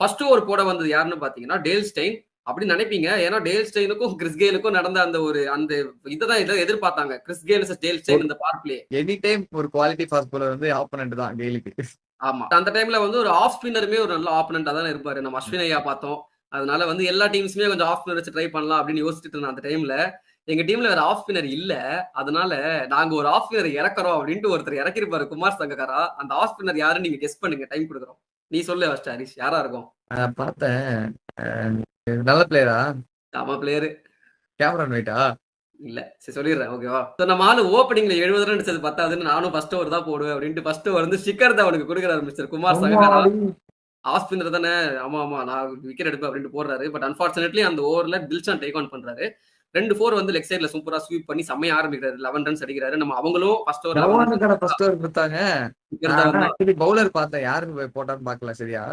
First over போட வந்தது யாருன்னு பாத்தீங்கன்னா டேல் ஸ்டெயின். அப்படி நினைப்பீங்க. ஏன்னா டேல் ஸ்டெயினுக்கும் கிறிஸ் கெயிலுக்கும் நடந்த அந்த இதான் எதிர்பார்த்தாங்க. Chris Gayle vs Dale Steyn இந்த பவர் பிளே. எனி டைம் ஒரு குவாலிட்டி ஃபாஸ்ட் பாலர் வந்து ஆப்போனன்ட் தான் கெயிலுக்கு. ஆமா. அந்த டைம்ல வந்து ஒரு ஆஃப் ஸ்பின்னருமே ஒரு நல்ல ஆப்போனன்ட்டா தானே இருப்பாரு. நம்ம அஸ்வின் ஐயா பார்த்தோம். அதனால வந்து எல்லா டீம்ஸுமே கொஞ்சம் ஆஃப் ஸ்பின்னர் வச்சு ட்ரை பண்ணலாம் அப்படின்னு யோசிச்சுட்டு இருந்தேன் அந்த டைம்ல. எங்க டீம்ல வேற ஆஃப் ஸ்பின்னர் இல்ல. அதனால நாங்க ஒரு ஆஃப் ஸ்பின்னர் இறக்குறோம் அப்படின்ட்டு ஒருத்தர் இறக்கிருப்பாரு குமார் சங்கக்காரா. அந்த ஆஃப் ஸ்பின்னர் யாருன்னு நீங்க கெஸ் பண்ணுங்க. டைம் கொடுக்குறோம். நீ சொல்லு ஃபர்ஸ்ட் ஹரிஷ். யாரா இருக்கும்? பார்த்தேன். நல்ல பிளேயரா? ஆமா பிளேயரு. கேமரான் வெயிட்டா? இல்ல. சரி சொல்லிடுறேன். ஓகேவா? நம்ம ஆளு ஓப்பனிங்ல 70 ரன் அடிச்சது பத்தாதுன்னு நானும் ஃபர்ஸ்ட் ஓவர் தான் போடுவேன் அப்படின்ட்டு ஃபர்ஸ்ட் ஓவர் வந்து ஷிக்கர் தவனுக்கு கொடுக்குறாரு mister Kumar Sangakkara. Off spinner தானே. ஆமா ஆமா நான் விக்கெட் எடுப்பேன் அப்படின்னு போடுறாரு. பட் அன்பார்ச்சுனேட்லி அந்த ஓவர்ல தில்ஷான் டேக் ஆன் பண்றாரு. 2 4 வந்து லெக் சைடுல சூப்பரா ஸ்வீப் பண்ணி செம்மையா ஆரம்பிக்கிறாரு. 11 ரன்ஸ் அடிக்கிறாரு. நம்ம அவங்களும் ஃபர்ஸ்ட் ஓவர்ல ஃபர்ஸ்ட் ஓவர் கொடுத்தாங்க. பவுலர் பார்த்தேன். யாருக்கு போட்டான்னு பார்க்கல சரியா.